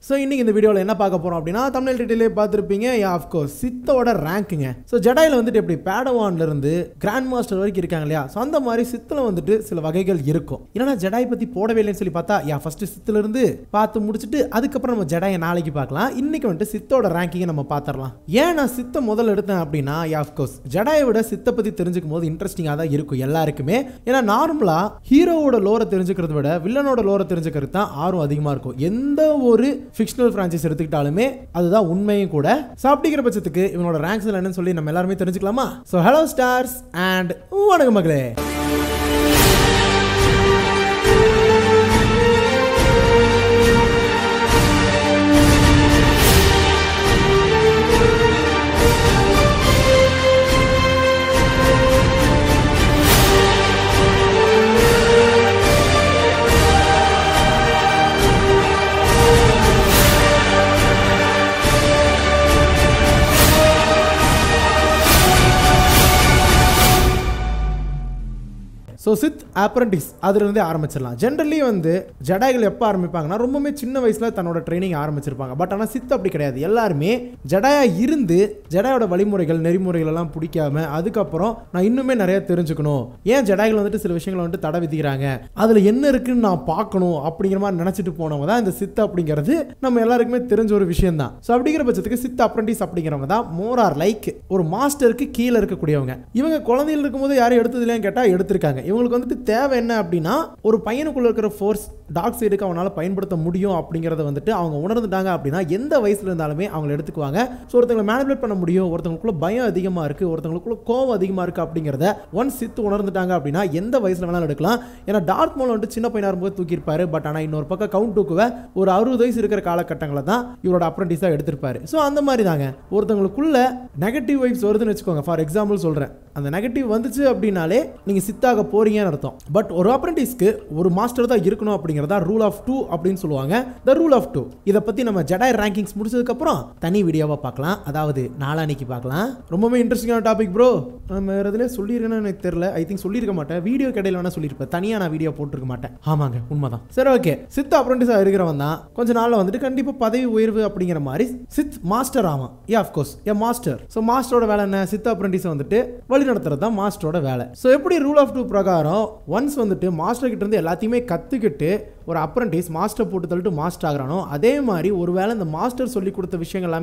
So இன்னைக்கு இந்த வீடியோவில் என்ன பார்க்க போறோம் அப்படின்னா தமிழ் டீட்டெயிலே பார்த்துருப்பீங்க. ஆஃப்கோர்ஸ் சித்தோட ரேங்க்குங்க. ஸோ ஜெடாயில் வந்துட்டு எப்படி பேடவான்ல இருந்து கிராண்ட் மாஸ்டர் வரைக்கும் இருக்காங்க இல்லையா? ஸோ அந்த மாதிரி சித்தில் வந்துட்டு சில வகைகள் இருக்கும். ஏன்னா ஜெடாய் பற்றி போடவே இல்லைன்னு சொல்லி பார்த்தா ஃபர்ஸ்ட் சித்துல இருந்து பார்த்து முடிச்சுட்டு அதுக்கப்புறம் நம்ம ஜெடாயை நாளைக்கு பார்க்கலாம். இன்னைக்கு வந்துட்டு சித்தோட ரேங்கிங்கை நம்ம பார்த்துடலாம். ஏன் நான் சித்தை முதல்ல எடுத்தேன் அப்படின்னா ஆஃப்கோர்ஸ் ஜெடாயை விட சித்தை பற்றி தெரிஞ்சுக்கும் போது இன்ட்ரெஸ்டிங்காக தான் இருக்கும் எல்லாருக்குமே. ஏன்னா நார்மலா ஹீரோவோட லோரை தெரிஞ்சுக்கிறத விட வில்லனோட லோரை தெரிஞ்சுக்கிறது தான் ஆர்வம் அதிகமாக இருக்கும். எந்த ஒரு ஃபிக்ஷனல் ஃப்ரான்ச்சைஸ் எடுத்துக்கிட்டாலுமே அதுதான் உண்மையும் கூட. ஸோ அப்படிங்கிற பட்சத்துக்கு இவனோட ரேங்க்ஸ் என்னன்னு சொல்லி நம்ம எல்லாருமே தெரிஞ்சுக்கலாமா? ஸோ ஹலோ ஸ்டார்ஸ் அண்ட் வணக்கம் மகளே. ஸோ சித் அப்ரண்டிஸ் அதிலிருந்தே ஆரம்பிச்சிடலாம். ஜென்ரலி வந்து ஜெடாய்கள் எப்போ ஆரம்பிப்பாங்கன்னா ரொம்பவே சின்ன வயசில் தன்னோட ட்ரைனிங் ஆரம்பிச்சிருப்பாங்க. பட் ஆனால் சித் அப்படி கிடையாது. எல்லாருமே ஜெடாயா இருந்து ஜெடாயோட வழிமுறைகள் நெறிமுறைகள் எல்லாம் பிடிக்காம அதுக்கப்புறம் நான் இன்னுமே நிறைய தெரிஞ்சுக்கணும், ஏன் ஜெடாய்கள் வந்துட்டு சில விஷயங்களை வந்துட்டு தடை விதிக்கிறாங்க, அதில் என்ன இருக்குன்னு நான் பார்க்கணும் அப்படிங்கிற மாதிரி நினச்சிட்டு போனவங்க தான் இந்த சித் அப்படிங்கிறது நம்ம எல்லாருக்குமே தெரிஞ்ச ஒரு விஷயம் தான். ஸோ அப்படிங்கிற பட்சத்துக்கு சித் அப்ரண்டிஸ் அப்படிங்கிறவங்க தான் மோர் ஆர் லைக் ஒரு மாஸ்டருக்கு கீழே இருக்கக்கூடியவங்க. இவங்க குழந்தைகள் இருக்கும்போது யாரும் எடுத்தது இல்லைன்னு கேட்டால் எடுத்திருக்காங்க. இவங்களுக்கு வந்துட்டு தேவை என்ன அப்படின்னா ஒரு பையனுக்குள்ள இருக்கிற ஃபோர்ஸ் டார்க் சைடுக்கு அவனால பயன்படுத்த முடியும் அப்படிங்கறத வந்துட்டு அவங்க உணர்ந்துட்டாங்க அப்படின்னா எந்த வயசுல இருந்தாலுமே அவங்க எடுத்துக்குவாங்க. ஸோ ஒருத்தங்களை மேனிபுலேட் பண்ண முடியும், ஒருத்தங்களுக்குள்ள பயம் அதிகமா இருக்கு, ஒருத்தங்களுக்குள்ள கோவம் அதிகமா இருக்கு அப்படிங்கிறத ஒன்ஸ் சித்து உணர்ந்துட்டாங்க அப்படின்னா எந்த வயசுல வேணாலும் எடுக்கலாம். ஏன்னா டார்க் மோல் வந்துட்டு சின்ன பையனா இருக்கும்போது தூக்கியிருப்பாரு. பட் ஆனால் இன்னொரு பக்கம் கவுண்ட் டூக்குவை ஒரு 60 வயசு இருக்கிற காலகட்டங்களை தான் இவரோட அப்ரண்டிஸா எடுத்திருப்பாரு. ஸோ அந்த மாதிரி தாங்க ஒருத்தங்களுக்குள்ள நெகட்டிவ் வைப்ஸ் வருதுன்னு வச்சுக்கோங்க. ஃபார் எக்ஸாம்பிள் சொல்றேன், அந்த நெகட்டிவ் வந்துச்சு அப்படின்னாலே நீங்க சித்தாக போறீங்கன்னு அர்த்தம். பட் ஒரு அப்ரண்டிஸ்க்கு ஒரு மாஸ்டர் தான் இருக்கணும் அப்படிங்கறத ரூல் ஆஃப் 2 அப்படின்னு சொல்லுவாங்க. தி ரூல் ஆஃப் 2 இத பத்தி நம்ம ஜெடாய் ரேங்கிங்ஸ் முடிச்சதுக்கு அப்புறம் தனி வீடியோவா பார்க்கலாம். அதாவது நாளானைக்கு பார்க்கலாம். ரொம்பவே இன்ட்ரெஸ்டிங்கான டாபிக் ப்ரோ. நம்ம வேற எதுல சொல்லியிருக்கேன்னு எனக்கு தெரியல. ஐ திங்க் சொல்லியிருக்க மாட்டேன். வீடியோ கடையில் வேணா சொல்லியிருப்பேன். தனியா நான் வீடியோ போட்டிருக்க மாட்டேன். ஆமாங்க உண்மைதான். சரி ஓகே. சித் அப்ரண்டிஸா இருக்கிறவன் தான் கொஞ்ச நாள்ல வந்துட்டு கண்டிப்பா பதவி உயர்வு அப்படிங்கிற மாதிரி சித் மாஸ்டர் ஆவான். Of course a master. So மாஸ்டரோட வேலை என்ன? சித் அப்ரண்டிஸ் வந்துட்டு வழி நடத்துறது தான் மாஸ்டரோட வேலை. ஸோ எப்படி ரூல் ஆஃப் 2 பிரகாரம் ஒன்ஸ் வந்துட்டு மாஸ்டர் கிட்ட இருந்து எல்லாத்தையுமே கத்துக்கிட்டு ஒரு அப்ரண்டிஸ் மாஸ்டர் போட்டு தள்ளிட்டு மாஸ்டர் ஆகிறானோ அதே மாதிரி ஒருவேளை இந்த மாஸ்டர் சொல்லி கொடுத்த விஷயங்கள்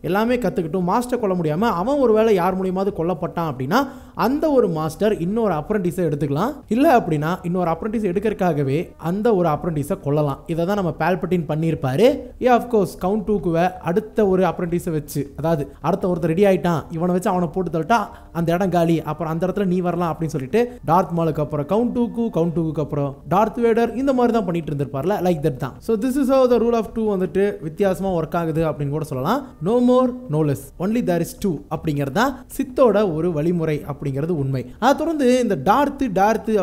எல்லாமே கத்துக்கிட்டும் மாஸ்டர் கொல்ல முடியாம அவன் ஒருவேளை யார் மூலியமாவது கொல்லப்பட்டான் அப்படின்னா அந்த ஒரு மாஸ்டர் இன்னொரு அப்ரண்டிஸை எடுத்துக்கலாம். இல்ல அப்படின்னா இன்னொரு அப்ரண்டிஸ் எடுக்கிறதுக்காகவே அந்த ஒரு அப்ரண்டிஸை கொல்லலாம். இதை தான் நம்ம பால்பட்டின் பண்ணியிருப்பாரு. ஆஃப்கோர்ஸ் கவுண்ட் டூக்குவை அடுத்த ஒரு அப்ரண்டிஸை வச்சு, அதாவது அடுத்த ஒருத்தர் ரெடி ஆயிட்டான் இவனை வச்சு அவனை போட்டு தள்ளிட்டா அந்த இடம் காலி, அப்புறம் அந்த இடத்துல நீ வரலாம் அப்படின்னு சொல்லிட்டு டார்த் மாலுக்கு அப்புறம் கவுண்ட் டூக்கு அப்புறம் டார்த் வேடர் இந்த மாதிரி தான் பண்ணிட்டு இருந்திருப்பார்ல. லைக் தட் தான். So this is how the rule of 2 வந்துட்டு வித்தியாசமா ஒர்க் ஆகுது அப்படின்னு கூட சொல்லலாம். No more no less, only there is 2 அப்படிங்கிறது தான் சித்தோட ஒரு வழிமுறை அப்படிங்கிறது உண்மை. அதை தொடர்ந்து இந்த டார்த்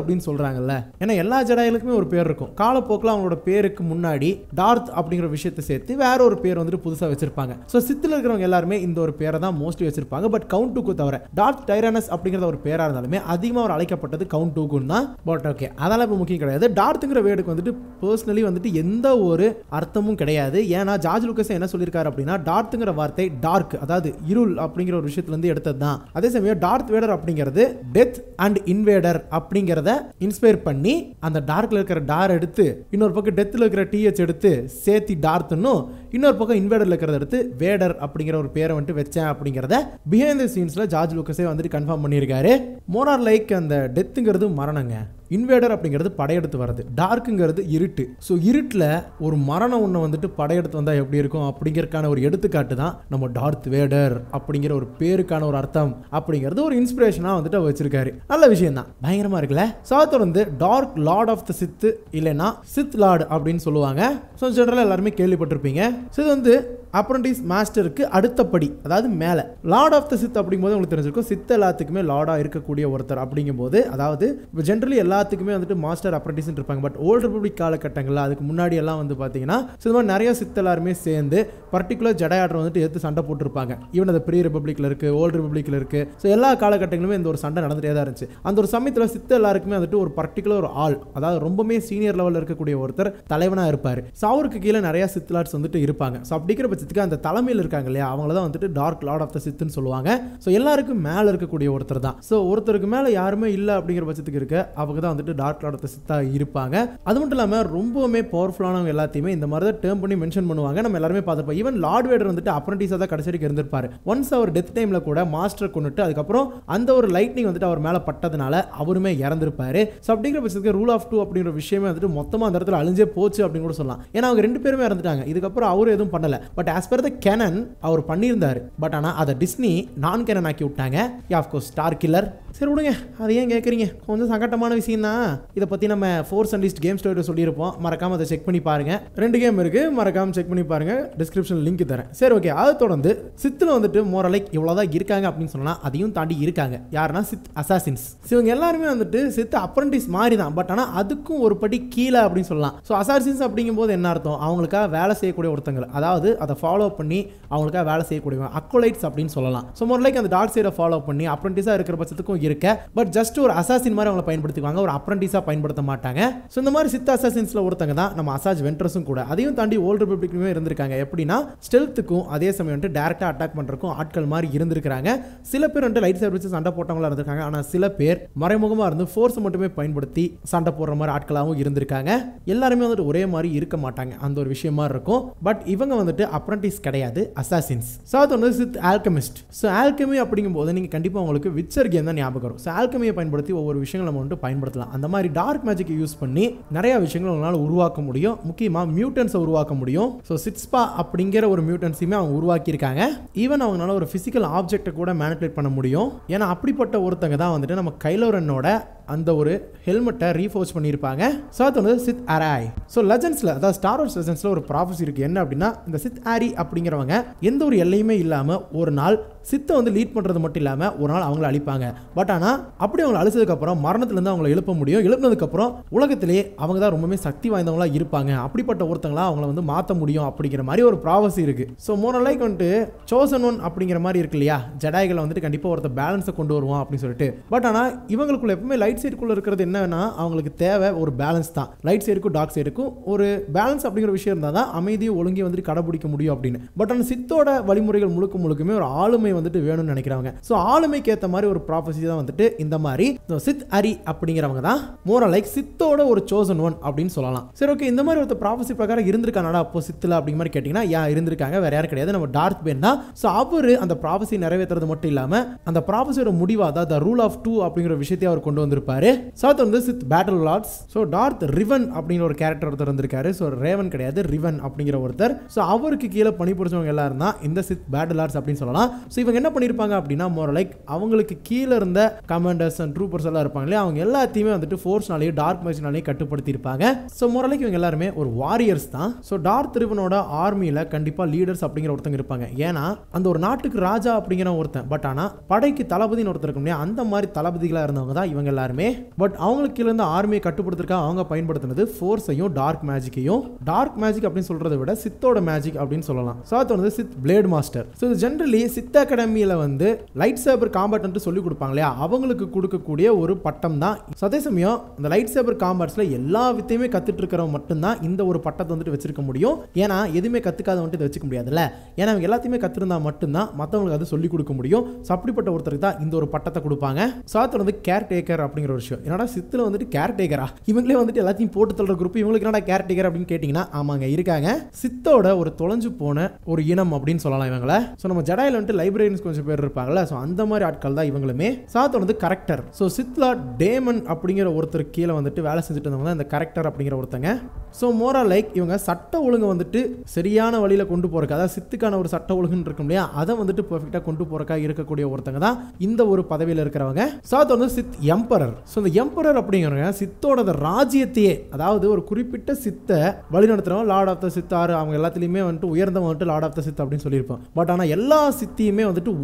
அப்படின்னு சொல்றாங்கல்ல, ஏன்னா எல்லா ஜெடாய்களுக்குமே ஒரு பேர் இருக்கும். காலப்போக்கில் அவங்களோட பேருக்கு முன்னாடி டார்த் அப்படிங்கிற விஷயத்தை சேர்த்து வேற ஒரு பேர் வந்துட்டு புதுசா வச்சிருப்பாங்க. ஸோ சித்தில் இருக்கிறவங்க எல்லாருமே இந்த ஒரு பேரை தான் மோஸ்ட்லி வச்சிருப்பாங்க. பட் கவுண்ட் டூக்கு தவிர டார்த் டைரானஸ் அப்படிங்கிற ஒரு பேரா இருந்தாலுமே அதிகமாக அவர் அழைக்கப்பட்டது கவுண்ட் டூக்குன்னு தான். பட் ஓகே அதெல்லாம் இப்போ முக்கியம் கிடையாது. டார்த்துங்கிற வேர்டுக்கு வந்துட்டு பர்சனலி வந்துட்டு எந்த ஒரு அர்த்தமும் கிடையாது. ஏன்னா ஜார்ஜ் லூக்கஸ் என்ன சொல்லியிருக்காரு அப்படின்னா டார்த்துங்கிற வார்த்தை டார்க், அதாவது இருள் அப்படிங்கிற ஒரு விஷயத்துல இருந்து எடுத்தது தான். அதே சமயம் டார்த் வேடர் அப்படிங்கிறது டெத் அண்ட் இன்வேடர் அப்படிங்கிறத இன்ஸ்பயர் பண்ணி அந்த டார்க்ல இருக்கிற டார் எடுத்து இன்னொரு பக்கம் டெத்ல இருக்கிற டிஹெச் எடுத்து சேர்த்தி டார்த்னும் இன்னொரு பக்கம் இன்வேடர்ல இருக்கிறத எடுத்து வேடர் அப்படிங்கிற ஒரு பேரை வந்துட்டு வச்சேன் அப்படிங்கிறத பிஹைண்ட் தி சீன்ஸ்ல ஜார்ஜ் லூக்கஸே வந்துட்டு கன்ஃபார்ம் பண்ணியிருக்காரு. மோர் ஆர் லைக் அந்த டெத்துங்கிறது மரணங்க, இன்வேடர் அப்படிங்கிறது படையெடுத்து வருது, டார்க்குங்கிறது இருட்டு. ஸோ இருட்டில் ஒரு மரணம் ஒன்று வந்துட்டு படையெடுத்து வந்தால் எப்படி இருக்கும் அப்படிங்கிறதுக்கான ஒரு எடுத்துக்காட்டு தான் நம்ம டார்த் வேடர் அப்படிங்கிற ஒரு பேருக்கான ஒரு அர்த்தம் அப்படிங்கிறது ஒரு இன்ஸ்பிரேஷனாக வந்துட்டு வச்சிருக்காரு. நல்ல விஷயம் தான், பயங்கரமா இருக்குல்ல. ஸோ தொடர்ந்து dark lord of the Sith இல்லைன்னா சித் லார்ட் அப்படின்னு சொல்லுவாங்க. ஸோ ஜெனரலாக எல்லாருமே கேள்விப்பட்டிருப்பீங்க. ஸோ இது வந்து அப்ரண்டிஸ் மாஸ்டருக்கு அடுத்தபடி, அதாவது மேலே லார்ட் ஆஃப் த சித் அப்படிங்கும்போது உங்களுக்கு தெரிஞ்சிருக்கும் சித் எல்லாத்துக்குமே லார்டாக இருக்கக்கூடிய ஒருத்தர் அப்படிங்கும்போது, அதாவது ஜென்ரலி எல்லா எல்லாத்துக்குமே வந்துட்டு மாஸ்டர் அப்ரண்டிஸ் இருப்பாங்க. பட் ஓல்ட் ரிபப்ளிக் காலகட்டங்களில் அதுக்கு முன்னாடி எல்லாம் வந்து பார்த்தீங்கன்னா இது மாதிரி நிறைய சித் எல்லாருமே சேர்ந்து பர்டிகுலர் ஜெடை ஆர்டர் வந்துட்டு எடுத்து சண்டை போட்டுருப்பாங்க. ஈவன் அது ப்ரீ ரிபப்ளிக்ல இருக்கு, ஓல்ட் ரிபப்ளிக்ல இருக்கு. ஸோ எல்லா காலகட்டங்களுமே இந்த ஒரு சண்டை நடந்துட்டே தான் இருந்துச்சு. அந்த ஒரு சமயத்தில் சித்த எல்லாருக்குமே வந்துட்டு ஒரு பர்டிகுலர் ஒரு ஆள், அதாவது ரொம்பவே சீனியர் லெவலில் இருக்கக்கூடிய ஒருத்தர் தலைவனாக இருப்பார். ஸோ அவருக்கு கீழே நிறைய சித் லார்ட்ஸ் வந்துட்டு இருப்பாங்க. ஸோ அப்படிங்கிற பட்சத்துக்கு அந்த தலைமையில் இருக்காங்க இல்லையா, அவங்கள தான் வந்துட்டு டார்க் லார்ட் ஆஃப் த சித்னு சொல்லுவாங்க. ஸோ எல்லாருக்கும் மேலே இருக்கக்கூடிய ஒருத்தர் தான். ஸோ ஒருத்தருக்கு மேலே யாருமே இல்லை அப்படிங்கிற பட்சத்துக்கு இருக்க அவங்க தான் வந்துட்டு டார்க் லார்ட் ஆஃப் த சித்தா இருப்பாங்க. அது மட்டும் இல்லாமல் ரொம்பவுமே பவர்ஃபுல்லானவங்க எல்லாத்தையுமே இந்த மாதிரி தான் டேர்ம் பண்ணி மென்ஷன் பண்ணுவாங்க. நம்ம எல்லாருமே பார்த்துப்போம். ஈவன் லார்ட் வேடர் வந்துட்டு அப்ரண்டிஸாக தான் கடைசி வரைக்கும் இருந்திருப்பாரு. ஒன்ஸ் அவர் டெத் டைம்ல கூட மாஸ்டர் கொண்டுட்டு அதுக்கப்புறம் அந்த ஒரு லைட்னிங் வந்துட்டு அவர் மேலே பட்டதுனால அவருமே இறந்திருப்பாரு. ஸோ அப்படிங்கிற பட்சத்துக்கு ரூல் ஆஃப் 2 அப்படிங்கிற விஷயமே வந்துட்டு மொத்தமாக அந்த இடத்துல அழிஞ்சே போச்சு அப்படின்னு கூட சொல்லலாம். ஏன்னா அவங்க 2 பேருமே இறந்துட்டாங்க. இதுக்கப்புறம் அவரும் எதுவும் பண்ணல. But as per the canon அவர் பண்ணியிருந்தாரு. பட் ஆனால் அதை டிஸ்னி நான் கேனன் ஆக்கி விட்டாங்க. Of course star killer. சரி விடுங்க, அதை ஏன் கேட்குறீங்க, கொஞ்சம் சங்கட்டமான விஷயம் தான். இதை பற்றி நம்ம force and list game story சொல்லியிருப்போம். மறக்காம அதை செக் பண்ணி பாருங்க. 2 கேம் இருக்கு, மறக்காம செக் பண்ணி பாருங்க. டிஸ்கிரிப்ஷன் லிங்க் தரேன். சரி ஓகே, அதை தொடர்ந்து சித்தில் வந்துட்டு மோரலைக் இவ்வளோதான் இருக்காங்க அப்படின்னு சொன்னால் அதையும் தாண்டி இருக்காங்க. யாருன்னா சித் அசாசின்ஸ். இவங்க எல்லாருமே வந்துட்டு சித் அப்ரண்டிஸ் மாதிரி தான். பட் ஆனால் அதுக்கும் ஒரு படி கீழே அப்படின்னு சொல்லலாம். ஸோ அசாசின்ஸ் அப்படிங்கும்போது என்ன அர்த்தம், அவங்களுக்காக வேலை செய்யக்கூடிய ஒருத்தங்க, அதாவது அதை ஃபாலோ பண்ணி அவங்களுக்காக வேலை செய்யக்கூடியவங்க, அக்கோலைட்ஸ் அப்படின்னு சொல்லலாம். ஸோ மோரலைக் அந்த டார்க் சைடை ஃபாலோ பண்ணி அப்ரண்டிஸாக இருக்கிற பட்சத்துக்கும் இருக்க. பட் ஜஸ்ட் ஒரு அசாசின் மாதிரி அவங்களை பயன்படுத்திக்குவாங்க, ஒரு அப்ரண்டிஸாக பயன்படுத்த மாட்டாங்க. ஸோ இந்த மாதிரி சித் அசாசின்ஸ்ல ஒருத்தங்க தான் நம்ம அசாஜ் வென்ட்ரஸும் கூட. அதையும் தாண்டி ஓல்ட் ரிபப்ளிக்குமே இருந்திருக்காங்க. எப்படின்னா ஸ்டெல்த்துக்கும் அதே சமயம் வந்துட்டு டேரக்டாக அட்டாக் பண்ணுறதுக்கும் ஆட்கள் மாதிரி இருந்திருக்காங்க. சில பேர் வந்துட்டு லைட் சைடு வச்சு சண்டை போட்டவங்களா இருந்திருக்காங்க. ஆனால் சில பேர் மறைமுகமாக இருந்து ஃபோர்ஸ் மட்டுமே பயன்படுத்தி சண்டை போடுற மாதிரி ஆட்களாகவும் இருந்திருக்காங்க. எல்லாருமே வந்துட்டு ஒரே மாதிரி இருக்க மாட்டாங்க, அந்த ஒரு விஷயமா இருக்கும். பட் இவங்க வந்துட்டு அப்ரண்டிஸ் கிடையாது, அசாசின்ஸ். ஸோ அது வந்து சித் ஆல்கெமிஸ்ட். ஸோ ஆல்கெமி அப்படிங்கும்போது நீங்கள் கண்டிப்பாக உங்களுக்கு விச்சர் கேம் தான் ஞாபகம் வரும். ஸோ ஆல்கெமியை பயன்படுத்தி ஒவ்வொரு விஷயங்களும் நம்ம வந்துட்டு பயன்படுத்தலாம். அந்த மாதிரி டார்க் மேஜிக்கை யூஸ் பண்ணி நிறைய விஷயங்கள் உங்களால் உருவாக்க முடியும். முக்கியமாக மியூட்டன்ஸை உருவாக்க முடியும். ஸோ சிட்ஸ்பா அப்படிங்கிற ஒரு மியூட்டன்ஸையுமே அவங்க உருவாக்கியிருக்காங்க. ஈவன் அவங்களால ஒரு பிசிக்கல் ஆப்ஜெக்டை கூட மேனிபுலேட் பண்ண முடியும். ஏன்னா அப்படிப்பட்ட ஒருத்தங்க தான் வந்துட்டு நம்ம கைலோ ரென்னோட அந்த ஒரு ஹெல்மெட்டை ரீஃபோர்ஸ் பண்ணியிருப்பாங்க. ஸோ அது வந்து சித் அராய். ஸோ லெஜண்ட்ஸில், அதாவது ஸ்டார் வார்ஸ் லெஜண்ட்ஸில் ஒரு ப்ராஃபஸி இருக்குது. என்ன அப்படின்னா இந்த சித் ஆரி அப்படிங்கிறவங்க எந்த ஒரு எல்லையுமே இல்லாமல் ஒரு நாள் சித்தை வந்து லீட் பண்ணுறது மட்டும் இல்லாமல் ஒரு நாள் அவங்கள அழிப்பாங்க. பட் ஆனால் அப்படி அவங்களை அழிச்சதுக்கப்புறம் மரணத்துலேருந்து அவங்களை எழுப்ப முடியும். எழுப்பினதுக்கப்புறம் உலகத்திலேயே அவங்க தான் ரொம்பவே சக்தி வாய்ந்தவங்களாக இருப்பாங்க. அப்படிப்பட்ட ஒருத்தங்களா அவங்கள வந்து மாற்ற முடியும் அப்படிங்கிற மாதிரி ஒரு ப்ராஃபஸி இருக்குது. ஸோ மோரலைக் வந்துட்டு சோசன் ஒன் அப்படிங்கிற மாதிரி இருக்கு இல்லையா, ஜெடாய்களை வந்துட்டு கண்டிப்பாக ஒருத்தர் பேலன்ஸை கொண்டு வருவான் அப்படின்னு சொல்லிட்டு. பட் ஆனால் இவங்களுக்குள்ள எப்பவுமே லைட் சைடுக்குள்ள இருக்கிறது என்னன்னா அவங்களுக்கு தேவை ஒரு பேலன்ஸ் தான். லைட் சைடுக்கும் டார்க் சைடுக்கும் ஒரு பேலன்ஸ் அப்படிங்கிற விஷயம் இருந்தால் தான் அமைதியும் ஒழுங்கி வந்துட்டு கடைபிடிக்க முடியும் அப்படின்னு. பட் ஆனால் சித்தோட வழிமுறைகள் முழுக்குமே ஒரு ஆளுமை வந்துட்டு வேணும்னு நினைக்கிறவங்க. ஸோ ஆளுமைக்கு ஏற்ற மாதிரி ஒரு ப்ராஃபஸி தான் வந்துட்டு இந்த மாதிரி சித் அரி அப்படிங்கிறவங்க தான் மோரலைக் சித்தோட ஒரு சோசன் ஒன் அப்படின்னு சொல்லலாம். சரி ஓகே, இந்த மாதிரி ஒரு ப்ராஃபஸி பிரகாரம் இருந்திருக்கானடா அப்போ சித்தில் அப்படிங்கிற மாதிரி கேட்டிங்கன்னா இருந்திருக்காங்க. வேற யாரும் கிடையாது, நம்ம டார்த் பேன் தான். ஸோ அவரு அந்த ப்ராஃபஸி நிறைவேற்றுறது மட்டும் இல்லாமல் அந்த ப்ராஃபஸியோட முடிவாக அதாவது ரூல் ஆஃப் 2 அப்படிங்கிற விஷயத்தை அவர் கொண்டு வந்திருப்பாரு. ஸோ அது வந்து Sith battle lords. So Darth Revan அப்படிங்கிற ஒரு கேரக்டர் ஒருத்தர் இருந்திருக்காரு. ஸோ ரேவன் கிடையாது, ரிவன் அப்படிங்கிற ஒருத்தர். ஸோ அவருக்கு கீழே பணிபுரிச்சவங்க எல்லாரும் தான் இந்த சித் பேட்டில் லார்ட்ஸ் அப்படின்னு சொல்லலாம். ஸோ இவங்க என்ன பண்ணியிருப்பாங்க அப்படின்னா மோரலைக் அவங்களுக்கு கீழே இருந்த கமாண்டர்ஸ் அண்ட் ட்ரூப்பர்ஸ் எல்லாம் இருப்பாங்க இல்லையா, அவங்க எல்லாத்தையுமே வந்துட்டு ஃபோர்ஸ்னாலேயும் டார்க் மேஜிக்னாலேயும் கட்டுப்படுத்தியிருப்பாங்க. ஸோ மோரலைக் இவங்க எல்லாருமே ஒரு வாரியர்ஸ் தான். ஸோ டார்த் ரிவனோட ஆர்மியில் கண்டிப்பாக லீடர்ஸ் அப்படிங்கிற ஒருத்தங்க இருப்பாங்க. ஏன்னா அந்த ஒரு நாட்டுக்கு ராஜா அப்படிங்கிற ஒருத்தன். பட் ஆனால் படைக்கு தளபதினு ஒருத்தர் இருக்கும் இல்லையா, அந்த மாதிரி தளபதிகளாக இருந்தவங்க தான் இவங்க எல்லாருமே. பட் அவங்களுக்கு கீழே இருந்த ஆர்மியை கட்டுப்படுத்துறதுக்காக அவங்க பயன்படுத்தினது ஃபோர்ஸையும் டார்க் மேஜிக்கையும். டார்க் மேஜிக் அப்படின்னு சொல்றதை விட சித்தோட மேஜிக் அப்படின்னு சொல்லலாம். ஸோ அது வந்து Sith blade master. So generally Sith அகாடமியில் வந்து லைட் சேபர் காம்பேட் சொல்லி கொடுப்பாங்க இல்லையா, அவங்களுக்கு கொடுக்கக்கூடிய ஒரு பட்டம் தான். அதே சமயம் இந்த லைட் சேபர் காம்பேட்ஸ்ல எல்லா வித்தையுமே கத்துட்டு இருக்கிறவங்க மட்டும்தான் இந்த ஒரு பட்டத்தை வந்துட்டு வச்சிருக்க முடியும். ஏன்னா எதுவுமே கத்துக்காத வந்துட்டு இதை வச்சுக்க முடியாதுல்ல. ஏன்னா அவங்க எல்லாத்தையுமே கத்திருந்தா மட்டும்தான் மற்றவங்களுக்கு அது சொல்லி கொடுக்க முடியும். ஸோ அப்படிப்பட்ட ஒருத்தருக்கு தான் இந்த ஒரு பட்டத்தை கொடுப்பாங்க. ஸோ அது வந்து கேர் டேக்கர் அப்படிங்கிற ஒரு விஷயம். என்னடா சித்தில் வந்துட்டு கேர் டேக்கரா, இவங்களே வந்துட்டு எல்லாத்தையும் போட்டு தள்ளுற குரூப், இவங்களுக்கு என்னடா கேர் டேக்கர் அப்படின்னு கேட்டிங்கன்னா ஆமாங்க இருக்காங்க. சித்தோட ஒரு தொலைஞ்சு போன ஒரு இனம் அப்படின்னு சொல்லலாம் இவங்கள. ஸோ நம்ம ஜடாயில் வந்துட்டு லைப்ரரியன்ஸ் கொஞ்சம் பேர் இருப்பாங்கல்ல, ஸோ அந்த மாதிரி ஆட்கள் தான் இவங்களுமே. சாத் வந்து கரெக்டர். ஸோ சித்லா டேமன் அப்படிங்கிற ஒருத்தர் கீழே வந்துட்டு வேலை செஞ்சுட்டு இருந்தவங்க இந்த கரெக்டர் அப்படிங்கிற ஒருத்தங்க. ஸோ மோரா லைக் இவங்க சட்ட ஒழுங்கு வந்துட்டு சரியான வழியில் கொண்டு போறக்கு, அதாவது சித்துக்கான ஒரு சட்ட ஒழுங்குன்னு இருக்கும் இல்லையா, அதை வந்துட்டு பெர்ஃபெக்டாக கொண்டு போறக்கா இருக்கக்கூடிய ஒருத்தங்க தான் இந்த ஒரு பதவியில் இருக்கிறவங்க. சாத் வந்து சித் எம்பரர். ஸோ இந்த எம்பரர் அப்படிங்கிறவங்க சித்தோட ராஜ்யத்தையே, அதாவது ஒரு குறிப்பிட்ட சித்தை வழிநடத்துறவங்க லார்ட் ஆஃப் த சித்தாரு, அவங்க எல்லாத்துலேயுமே வந்துட்டு உயர்ந்தவங்க வந்துட்டு லார்ட் ஆஃப் த சித் அப்படின்னு சொல்லியிருப்போம். பட் ஆனால் எல்லா சித்தியுமே வந்துட்டு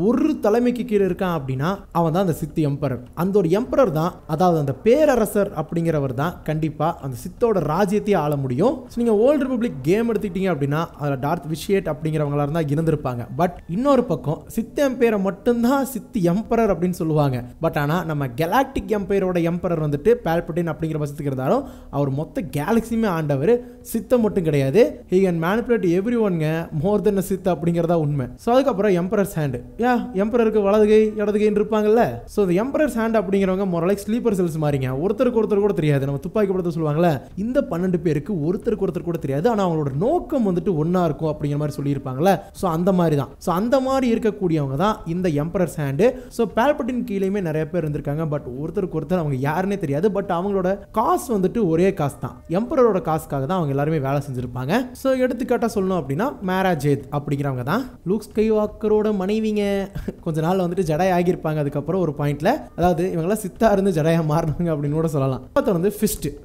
ஒரு தலைமைக்கு கீழே இருக்கான் அப்படின்னா அவன் தான் அந்த சித் எம்பரர். அந்த ஒரு எம்பரர் தான், அதாவது அந்த பேரரசர் அப்படிங்கிறவர் தான் கண்டிப்பா அந்த சித்தோட ராஜ்யத்தையே ஆள முடியும். நீங்க ஓல்ட் ரிபப்ளிக் கேம் எடுத்துக்கிட்டீங்க அப்படின்னா அதுல டார்த் விஷியேட் அப்படிங்கிறவங்களா இருந்தா இருந்திருப்பாங்க. பட் இன்னொரு பக்கம் சித் எம்பையரை மட்டும்தான் சித் எம்பரர் அப்படின்னு சொல்லுவாங்க. பட் ஆனா நம்ம கெலாக்டிக் எம்பையரோட எம்பரர் வந்துட்டு பால்படைன் அப்படிங்கிற பட்சத்துக்கு இருந்தாலும் அவர் மொத்த கேலக்சியுமே ஆண்டவர். சித்த மட்டும் கிடையாது. he can manipulate everyone more than a Sid அப்படிங்கிறதா உண்மை. ஸோ அதுக்கப்புறம் எம்பரர்ஸ் ஹேண்ட், எம்பரருக்கு வலது கை இடது கை இருப்பாங்கல்ல. ஸோ இந்த எம்பரர்ஸ் ஹேண்ட் அப்படிங்கிறவங்க மொரலைக் ஸ்லீப்பர் செல்ஸ் மாதிரிங்க. ஒருத்தருக்கு ஒருத்தர் கூட தெரியாது. நம்ம துப்பாக்கி படத்தை சொல்லுவாங்கல்ல, இந்த 12 பேருக்கு ஒருத்தருக்கு ஒருத்தர் கூட தெரியாது. ஆனால் அவங்களோட நோக்கம் வந்துட்டு ஒன்னா இருக்கும் அப்படிங்கிற மாதிரி சொல்லியிருப்பாங்கல்ல. ஸோ அந்த மாதிரி தான். ஸோ அந்த மாதிரி இருக்கக்கூடியவங்க தான் இந்த எம்பரர்ஸ் ஹேண்டு. ஸோ பால்பட்டின் கீழேயுமே நிறைய பேர் இருந்திருக்காங்க. பட் ஒருத்தருக்கு ஒருத்தர் அவங்க யாருன்னே தெரியாது. பட் அவங்களோட காசு வந்துட்டு ஒரே காசு தான். எம்பரரோட காசுக்காக தான் அவங்க எல்லாருமே வேலை செஞ்சிருப்பாங்க. ஸோ எடுத்துக்காட்டா சொல்லணும் அப்படின்னா மேரா ஜேத் அப்படிங்கிறவங்க தான் லூக் ஸ்கைவாக்கரோட மனைவிங்க. கொஞ்ச நாள் வந்துட்டு ஜடாய் ஆகியிருப்பாங்க. அதுக்கப்புறம் ஒரு பாயிண்ட்ல, அதாவது இவங்கெல்லாம் சித்தா இருந்து ஜடாயா மாறினாங்க அப்படின்னு கூட சொல்லலாம். வந்து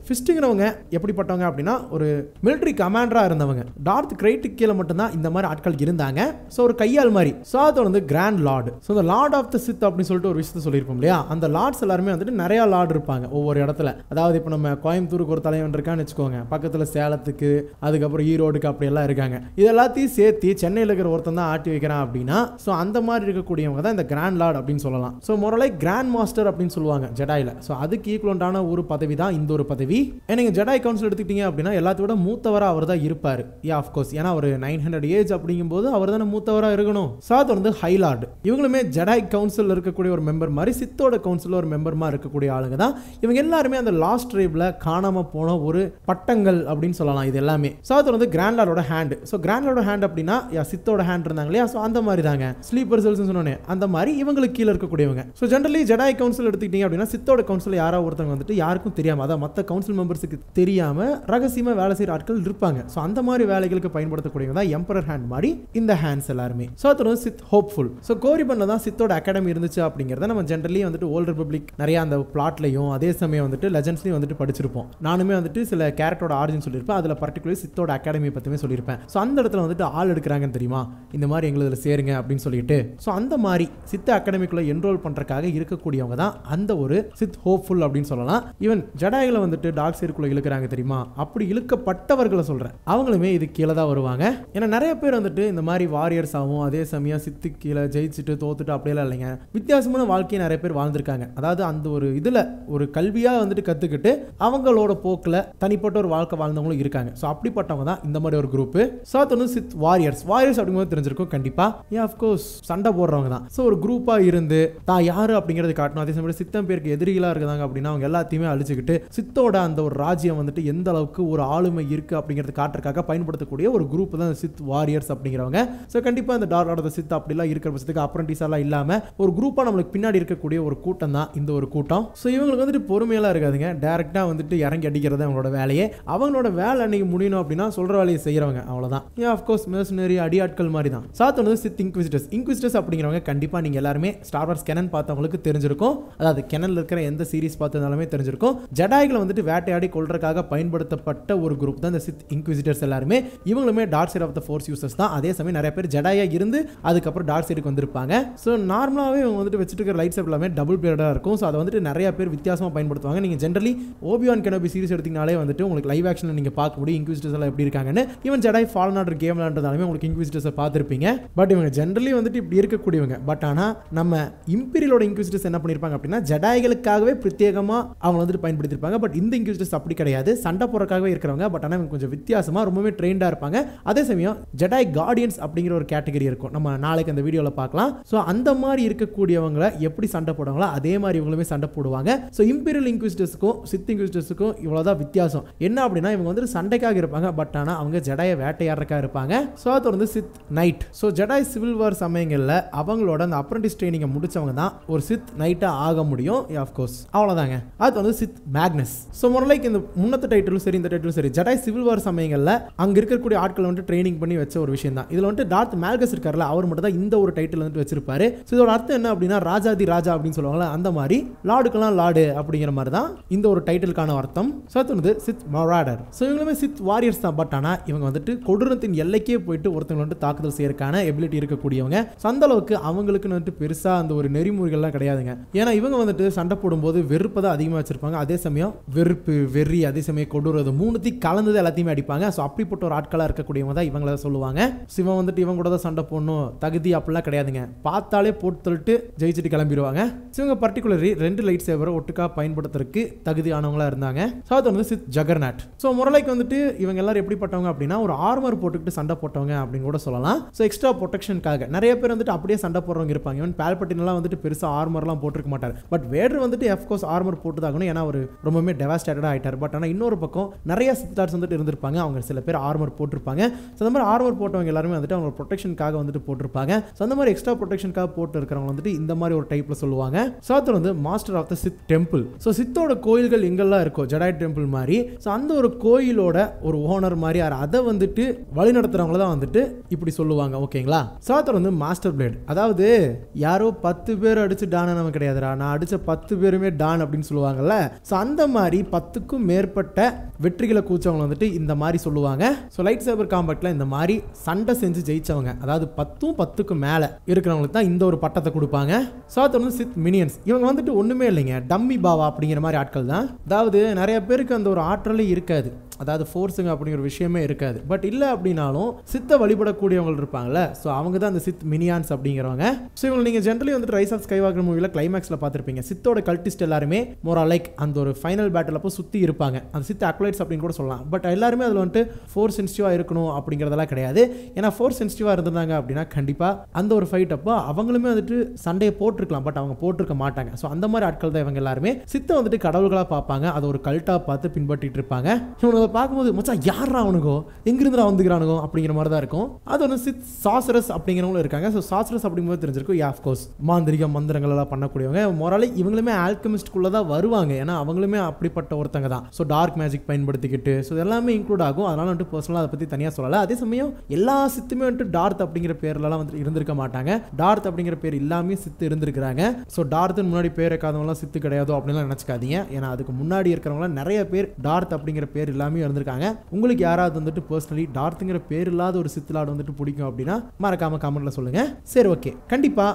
ஃபிஸ்ட்ங்கிறவங்க எப்படிப்பட்டவங்க அப்படின்னா ஒரு மிலிட்டரி கமாண்டரா இருந்தவங்க. டார்த் கிரைட்டுக்கு கீழே மட்டும்தான் இந்த மாதிரி ஆட்கள் இருந்தாங்க. ஸோ ஒரு கையால் மாதிரி. ஸோ அது வந்து கிராண்ட் லார்டு. ஸோ இந்த லார்ட் ஆஃப் த சித் அப்படின்னு சொல்லிட்டு ஒரு விஷயத்தை சொல்லியிருப்போம் இல்லையா. அந்த லார்ட்ஸ் எல்லாருமே வந்துட்டு நிறைய லார்டு இருப்பாங்க ஒவ்வொரு இடத்துல. அதாவது இப்போ நம்ம கோயம்புத்தூருக்கு ஒரு தலைவன் இருக்கான்னு வச்சுக்கோங்க, பக்கத்தில் சேலத்துக்கு, அதுக்கப்புறம் ஈரோடுக்கு அப்படி எல்லாம் இருக்காங்க. இது எல்லாத்தையும் சேர்த்து சென்னையில் இருக்கிற ஒருத்தன் தான் ஆட்டி வைக்கிறான் அப்படின்னா ஸோ அந்த மாதிரி இருக்கக்கூடியவங்க தான் இந்த கிராண்ட் லார்ட் அப்படின்னு சொல்லலாம். ஸோ மொரலை கிராண்ட் மாஸ்டர் அப்படின்னு சொல்லுவாங்க ஜடாயில. ஸோ அதுக்கு ஈக்குவலான ஒரு பதவி தான் இந்த ஒரு பதவி. நீங்க ஜடாய் கவுன்சில் எடுத்துக்கிட்டீங்க அப்படின்னா எல்லாத்தோட மூத்தவரா அவர் தான் இருப்பார். ஆஃப் கோர்ஸ், ஏன்னா ஒரு 900 ஏஜ் அப்படிங்கும்போது அவர் தானே மூத்தவரா இருக்கணும். ஸோ அது வந்து ஹைலார்டு. இவங்களுமே ஜடாய் கவுன்சில் இருக்கக்கூடிய ஒரு மெம்பர் மாதிரி, சித்தோட கவுன்சில் ஒரு மெம்பர் மாதிரி இருக்கக்கூடிய ஆளுங்க தான். இவங்க எல்லாருமே அந்த லாஸ்ட் ட்ரைப்ல காணாம போன ஒரு பட்டங்கள் அப்படின்னு சொல்லலாம் இது எல்லாமே. ஸோ அது வந்து கிராண்ட் லார்டோட ஹேண்ட். ஸோ கிராண்ட் லார்டோட ஹேண்ட் அப்படின்னா சித்தோட ஹேண்ட் இருந்தாங்க இல்லையா. ஸோ அந்த மாதிரி தாங்க ஸ்லீப்பர் செல்ஸ் சொன்னோன்னே அந்த மாதிரி இவங்களுக்கு கீழே இருக்கக்கூடியவங்க. ஸோ ஜெனரலி ஜடாய் கவுன்சில் எடுத்துக்கிட்டீங்க அப்படின்னா சித்தோட கவுன்சில் யாராவது ஒருத்தவங்க வந்துட்டு யாருக்கும் தெரியாம, அதாவது மற்ற கவுன்சில் மெம்பர்ஸுக்கு தெரியாம ரகசியமா வேலை செய்யற ஆட்கள் இருப்பாங்க. ஸோ அந்த மாதிரி வேலைகளுக்கு பயன்படுத்தக்கூடியவங்க தான் எம்பரர் ஹேண்ட் மாதிரி இந்த ஹேண்ட்ஸ் எல்லாருமே. ஸோ அது வந்து சித் ஹோப்ஃபுல். ஸோ கோரிபன்ல தான் சித்தோட அகாடமி இருந்துச்சு அப்படிங்கிறத நம்ம ஜெனரலி வந்துட்டு ஓல்ட் ரிபப்ளிக் நிறைய அந்த பிளாட்லையும் அதே சமயம் வந்துட்டு லெஜண்ட்ஸ்லையும் வந்துட்டு படிச்சிருப்போம். நானுமே வந்துட்டு சில கேரக்டரோட ஆரிஜின் சொல்லியிருப்பேன். அதில் பர்டிகுலர் சித்தோட அகாடமி பற்றியுமே சொல்லியிருப்பேன். ஸோ அந்த இடத்துல வந்துட்டு ஆள் எடுக்கிறாங்கன்னு தெரியுமா, இந்த மாதிரி எங்களுக்கு சேருங்க அப்படின்னு சொல்லிட்டு. ஸோ அந்த மாதிரி சித்த அகாடமிக்குள்ள என்ரோல் பண்றதுக்காக இருக்கக்கூடியவங்க தான் அந்த ஒரு சித் ஹோப்ஃபுல் அப்படின்னு சொல்லலாம். ஈவன் ஜடாய்களை வந்துட்டு டார்க் சைடுக்குள்ள இழுக்கிறாங்க தெரியுமா, அப்படி இழுக்கப்பட்டவர்களை சொல்றேன், அவங்களுமே இது கீழே தான் வருவாங்க. ஏன்னா நிறைய பேர் வந்துட்டு இந்த மாதிரி வாரியர்ஸ் ஆகும், அதே சமயம் சித்து கீழே ஜெயிச்சுட்டு தோத்துட்டு அப்படியெல்லாம் இல்லைங்க. வித்தியாசமான வாழ்க்கையை நிறைய பேர் வாழ்ந்திருக்காங்க. அதாவது அந்த ஒரு இதுல ஒரு கல்வியா வந்துட்டு கத்துக்கிட்டு அவங்களோட போக்குல தனிப்பட்ட ஒரு வாழ்க்கை வாழ்ந்தவங்களும் இருக்காங்க. ஸோ அப்படிப்பட்டவங்க தான் இந்த மாதிரி ஒரு குரூப். ஸோ அது வந்து சித் வாரியர்ஸ் அப்படிங்கும்போது தெரிஞ்சிருக்கும் கண்டிப்பா. ஆஃப்கோர்ஸ் சண்டை போடுறவங்க தான். ஸோ ஒரு குரூப்பா இருந்து தான் யாரு அப்படிங்கறது காட்டணும். அதே சமயம் சித்தம் பேருக்கு எதிரிகளா இருக்காங்க அப்படின்னா அவங்க எல்லாத்தையுமே அழிச்சுக்கிட்டு சித்தோட அந்த ஒரு ராஜ்யம் வந்துட்டு எந்த அளவுக்கு ஒரு ஆளுமை இருக்கு அப்படிங்கறது காட்டுறதுக்காக பயன்படுத்தக்கூடிய ஒரு குரூப் தான் சித் வாரியர்ஸ் அப்படிங்கிறவங்க. ஸோ கண்டிப்பா இந்த dark lord of the Sith அப்படிலாம் இருக்கிற பட்சத்துக்கு அப்ரண்டிஸ் எல்லாம் இல்லாம ஒரு குரூப்பா நம்மளுக்கு பின்னாடி இருக்கக்கூடிய ஒரு கூட்டம் தான் இந்த ஒரு கூட்டம். ஸோ இவங்களுக்கு வந்துட்டு பொறுமையெல்லாம் இருக்காதுங்க. டைரக்டா வந்துட்டு இறங்கி அடிக்கிறது அவங்களோட வேலையே. அவங்களோட வேலை அன்னைக்கு முடியணும் அப்படின்னா சொல்ற வேலையை செய்யறவங்க, அவ்வளவுதான். ஆஃப்கோர்ஸ் மெர்சனரி அடியாட்கள் மாதிரி தான். சாத் வந்து சித் இன்குவிசிட்டர்ஸ் அப்படிங்கிறவங்க கண்டிப்பா நீங்க எல்லாருமே ஸ்டார் வார்ஸ் கெனன் பார்த்தவங்களுக்கு தெரிஞ்சிருக்கும். அதாவது கெனன்ல இருக்கிற எந்த சீரிஸ் பார்த்ததாலுமே தெரிஞ்சிருக்கும். ஜடாய்களை வந்துட்டு வேட்டையாடி கொள்றதுக்காக பயன்படுத்தப்பட்ட ஒரு குரூப் தான் இந்த சித் இன்குவிசிட்டர்ஸ் எல்லாருமே. இவங்களுமே dark side of the force users தான். அதே சமயம் நிறைய பேர் ஜடாயா இருந்து அதுக்கப்புறம் டார்க் சைடுக்கு வந்திருப்பாங்க. ஸோ நார்மலாவே இவங்க வந்துட்டு வச்சுட்டு இருக்கிற லைட் செட் எல்லாமே டபுள் பிளேடா இருக்கும். ஸோ அதை வந்துட்டு நிறைய பேர் வித்தியாசமா பயன்படுத்துவாங்க. நீங்க ஜெனரலி ஓபிவான் கெனோபி சீரிஸ் எடுத்தீங்கனாலே வந்துட்டு உங்களுக்கு லைவ் ஆக்ஷன்ல நீங்க பார்க்க முடியும் இன்குவிசிட்டர்ஸ் எல்லாம் எப்படி இருக்காங்கன்னு. ஈவன் ஜடாய் ஃபாலன் ஆர்டர் கேம் விளையாடுறதாலுமே உங்களுக்கு இன்குவிசிட்டர்ஸ் பார்த்திருப்பீங்க. பட் இவங்க ஜெனரலி வந்துட்டு இப்படி இருக்கக்கூடியவங்க. பட் ஆனா நம்ம இம்பீரியலோட இன்குவிசிட்டர்ஸ் என்ன பண்ணிருப்பாங்க அப்படின்னா ஜடாய்களுக்காகவே பிரத்யேகமா அவங்க வந்துட்டு பயன்படுத்திருப்பாங்க. பட் இந்த இன்குவிசிட்டர்ஸ் அப்படி கிடையாது, சண்டை போறதுக்காகவே இருக்கிறவங்க. பட் ஆனா கொஞ்சம் வித்தியாசமா ரொம்பவே ட்ரெயின்டா இருப்பாங்க. அதே சமயம் ஜடாய் கார்டியன்ஸ் அப்படிங்கிற ஒரு கேட்டகரி இருக்கும். நம்ம நாளைக்கு அந்த வீடியோல பார்க்கலாம். ஸோ அந்த மாதிரி இருக்கக்கூடியவங்களை எப்படி சண்டை போடுவாங்களோ அதே மாதிரி இவங்களுமே சண்டை போடுவாங்க. ஸோ இம்பீரியல் இன்குவிசிட்டர்ஸ்க்கும் சித் இன்குவிசிட்டர்ஸ்க்கும் இவ்வளவுதான் வித்தியாசம். என்ன அப்படின்னா இவங்க வந்து சண்டைக்காக இருப்பாங்க. பட் ஆனா அவங்க ஜடாயை வேட்டையாடுறதுக்காக இருப்பாங்க. ஸோ அது வந்து Sith knight. So Jedi civil war சமயங்களில் அவங்களோட அந்த அப்ரண்டிஸ் ட்ரைனிங்கை முடிச்சவங்க தான் ஒரு சித் நைட்டா ஆக முடியும். ஆஃப்கோர்ஸ் அவ்வளோதாங்க. அது வந்து சித் மேக்னஸ். ஸோ மொரலைக்கு இந்த முன்னத்த டைட்டிலும் சரி இந்த டைட்டிலும் சரி ஜடாய் சிவில் வார் சமயங்களில் அங்கே இருக்கக்கூடிய ஆட்கள் வந்துட்டு ட்ரைனிங் பண்ணி வச்ச ஒரு விஷயம் தான். இதில் வந்துட்டு டார்த் மேல்கஸ் இருக்கார்ல, அவர் மட்டும் தான் இந்த ஒரு டைட்டில் வந்துட்டு வச்சிருப்பாரு. ஸோ இதோட அர்த்தம் என்ன அப்படின்னா ராஜாதி ராஜா அப்படின்னு சொல்லுவாங்களா, அந்த மாதிரி லார்டுக்கெல்லாம் லார்டு அப்படிங்கிற மாதிரி தான் இந்த ஒரு டைட்டிலுக்கான அர்த்தம். ஸோ அது வந்து சித் மராடர். ஸோ இவங்களுமே சித் வாரியர்ஸ் தான். பட் ஆனால் இவங்க வந்துட்டு கொடூரத்தின் எல்லைக்கே போயிட்டு ஒருத்தவங்க வந்துட்டு தாக்குதல் செய்யறதுக்கான எபிலிட்டி இருக்கக்கூடியவங்க. அந்த அளவுக்கு அவங்களுக்குன்னு வந்துட்டு பெருசா அந்த ஒரு நெறிமுறைகள்லாம் கிடையாதுங்க. ஏன்னா இவங்க வந்துட்டு சண்டை போடும்போது வெறுப்பை தான் அதிகமாக வச்சிருப்பாங்க. அதே சமயம் வெறுப்பு, வெறி, அதே சமயம் கொடூரது மூணுத்தையும் கலந்தது எல்லாத்தையுமே அடிப்பாங்க. ஸோ அப்படிப்பட்ட ஒரு ஆட்களாக இருக்கக்கூடியவங்க தான் இவங்கள சொல்லுவாங்க. இவன் வந்துட்டு இவங்க கூட தான் சண்டை போடணும் தகுதி அப்படிலாம் கிடையாதுங்க. பார்த்தாலே போட்டு தள்ளிட்டு ஜெயிச்சுட்டு கிளம்பிடுவாங்க. இவங்க பர்டிகுலரி 2 லைட் சேவரை ஒட்டுக்கா பயன்படுத்துறதுக்கு தகுதியானவங்களா இருந்தாங்க. ஸோ அது வந்து சித் ஜகர்நாட். ஸோ முரளைக்கு வந்துட்டு இவங்க எல்லாரும் எப்படிப்பட்டவங்க அப்படின்னா ஒரு ஆர்மர் போட்டுக்கிட்டு சண்டை போட்டவங்க அப்படின்னு கூட சொல்லலாம். ஸோ எக்ஸ்ட்ரா ப்ரொடெக்ஷனுக்காக நிறைய பேர் வந்துட்டு அப்படியே சண்டை போடுறவங்க இருப்பாங்க. இவன் பால்பட்டினெல்லாம் வந்துட்டு பெருசா ஆர்மர்லாம் போட்டிருக்க மாட்டார். பட் வேடர் வந்துட்டு அஃப்கோர்ஸ் ஆர்மர் போட்டுதாகணும். ஏன்னா அவர் ரொம்பவே டெவாஸ்டேட்டடாக ஆயிட்டார். பட் ஆனால் இன்னொரு பக்கம் நிறைய சித்தார்ஸ் வந்துட்டு இருந்திருப்பாங்க. அவங்க சில பேர் ஆர்மர் போட்டிருப்பாங்க. ஸோ அந்த மாதிரி ஆர்மர் போட்டவங்க எல்லாருமே வந்துட்டு அவங்க ப்ரொடெக்ஷனுக்காக வந்துட்டு போட்டிருப்பாங்க. ஸோ அந்த மாதிரி எக்ஸ்ட்ரா ப்ரொடெக்ஷனுக்காக போட்டு இருக்கிறவங்க வந்துட்டு இந்த மாதிரி ஒரு டைப்ல சொல்லுவாங்க. ஸோ அது வந்து master of the Sith temple. So சித்தோட கோயில்கள் எங்கெல்லாம் இருக்கோ ஜெடாய் டெம்பிள் மாதிரி, ஸோ அந்த ஒரு கோயிலோட ஒரு ஓனர் மாதிரி அதை வந்துட்டு வழி நடத்துறவங்கள தான் வந்துட்டு இப்படி சொல்லுவாங்க. ஓகேங்களா? சாத்தர் வந்து மாஸ்டர் பிளேட். அதாவது யாரோ 10 பேர் அடிச்சு டான் நம்ம கிடையாதுடா, நான் அடிச்ச 10 பேருமே டான் அப்படின்னு சொல்லுவாங்கல்ல. ஸோ அந்த மாதிரி 10க்கும் மேற்பட்ட வெற்றிகளை கூச்சவங்க வந்துட்டு இந்த மாதிரி சொல்லுவாங்க. ஸோ லைட் சேபர் காம்பேக்ட்ல இந்த மாதிரி சண்டை செஞ்சு ஜெயிச்சவங்க, அதாவது 10க்கும் மேல இருக்கிறவங்களுக்கு தான் இந்த ஒரு பட்டத்தை கொடுப்பாங்க. சாத்தர் வந்து சித் மினியன்ஸ். இவங்க வந்துட்டு ஒண்ணுமே இல்லைங்க, டம்மி பாவா அப்படிங்கிற மாதிரி ஆட்கள் தான். அதாவது நிறைய பேருக்கு அந்த ஒரு ஆற்றலே இருக்காது, அதாவது ஃபோர்ஸுங்க அப்படிங்கிற ஒரு விஷயமே இருக்காது. பட் இல்லை அப்படின்னாலும் சித்தை வழிபடக்கூடியவங்க இருப்பாங்கல்ல, ஸோ அவங்க தான் அந்த சித் மினியான்ஸ் அப்படிங்கிறவங்க. ஸோ இவங்க நீங்கள் ஜென்ரலி வந்துட்டு ரைஸ் ஆஃப் ஸ்கைவாக்கர் மூவியில் கிளைமேக்ஸில் பார்த்துருப்பீங்க. சித்தோட கல்டிஸ்ட் எல்லாருமே மோரா லைக் அந்த ஒரு ஃபைனல் பேட்டில் அப்போ சுற்றி இருப்பாங்க. அந்த சித் அக்லைட்ஸ் அப்படின்னு கூட சொல்லலாம். பட் எல்லாருமே அதில் வந்துட்டு ஃபோர்ஸ் சென்சிட்டிவாக இருக்கணும் அப்படிங்கிறதெல்லாம் கிடையாது. ஏன்னா ஃபோர்ஸ் சென்சிட்டிவாக இருந்தாங்க அப்படின்னா கண்டிப்பாக அந்த ஒரு ஃபைட் அப்போ அவங்களுமே வந்துட்டு சண்டையை போட்டிருக்கலாம், பட் அவங்க போட்டிருக்க மாட்டாங்க. ஸோ அந்த மாதிரி ஆட்கள் தான் இவங்க எல்லாருமே. சித்தை வந்துட்டு கடவுள்களாக பார்ப்பாங்க, அதை ஒரு கல்ட்டாக பார்த்து பின்பற்றிட்டு இருப்பாங்க. இவங்க பார்க்கும்போது மச்சான் யாரா அவனுக்கோ எங்கிருந்து வந்துக்கிறானுங்கோ அப்படிங்கிற மாதிரி தான் இருக்கும். அது வந்து சித் சாசரஸ் அப்படிங்கிறவங்களும் இருக்காங்க. ஸோ சாசரஸ் அப்படிங்கும்போது தெரிஞ்சிருக்கும், ஆஃப்கோர்ஸ் மாந்திரிக மந்திரங்கள் எல்லாம் பண்ணக்கூடியவங்க. மொராலி இவங்களுமே ஆல்கெமிஸ்ட்குள்ள தான் வருவாங்க, ஏன்னா அவங்களுமே அப்படிப்பட்ட ஒருத்தங்க தான். ஸோ டார்க் மேஜிக் பயன்படுத்திக்கிட்டு ஸோ எல்லாமே இன்க்ளூட் ஆகும். அதனால வந்துட்டு பர்சனலாக அதை பற்றி தனியாக சொல்லலை. அதே சமயம் எல்லா சித்துமே வந்துட்டு டார்த் அப்படிங்கிற பேர்லாம் வந்து இருந்திருக்க மாட்டாங்க. டார்த் அப்படிங்கிற பேர் இல்லாமல் சித்து இருந்திருக்கிறாங்க. ஸோ டார்த்துன்னு முன்னாடி பேர் இருக்காதவங்களாம் சித்து கிடையாதோ அப்படின்லாம் நினச்சிக்காதீங்க. ஏன்னா அதுக்கு முன்னாடி இருக்கிறவங்களாம் நிறைய பேர் டார்த் அப்படிங்கிற பேர் இல்லாமல் இருந்திருக்காங்க. உங்களுக்கு யாராவது வந்துட்டு பர்சனலி டார்த்துங்கிற பேர் இல்லாத ஒரு சித்லாட் வந்துட்டு பிடிக்கும் அப்படின்னா மறக்காம கமெண்ட்ல சொல்லுங்க. சரி, ஓகே, கண்டிப்பா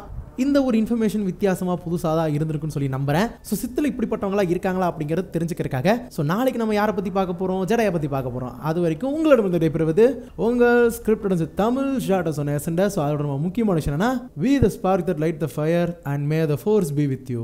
இந்த ஒரு இன்ஃபர்மேஷன் வித்தியாசமா புதுசாக தான் இருந்திருக்குன்னு சொல்லி நம்புறேன். ஸோ சித்தில் இப்படிப்பட்டவங்களா இருக்காங்களா அப்படிங்கிறது தெரிஞ்சுக்கிறதுக்காக ஸோ நாளைக்கு நம்ம யாரை பற்றி பார்க்க போகிறோம், ஜெடாயை பற்றி பார்க்க போகிறோம். அது வரைக்கும் உங்களிடம் விடைபெறுவது உங்கள் ஸ்கிரிப்ட் தமிழ் ஷார்ட் சொன்ன எசண்டா. ஸோ அதோட முக்கியமான விஷயம் என்னன்னா, we the spark that light the fire and may the force be with you.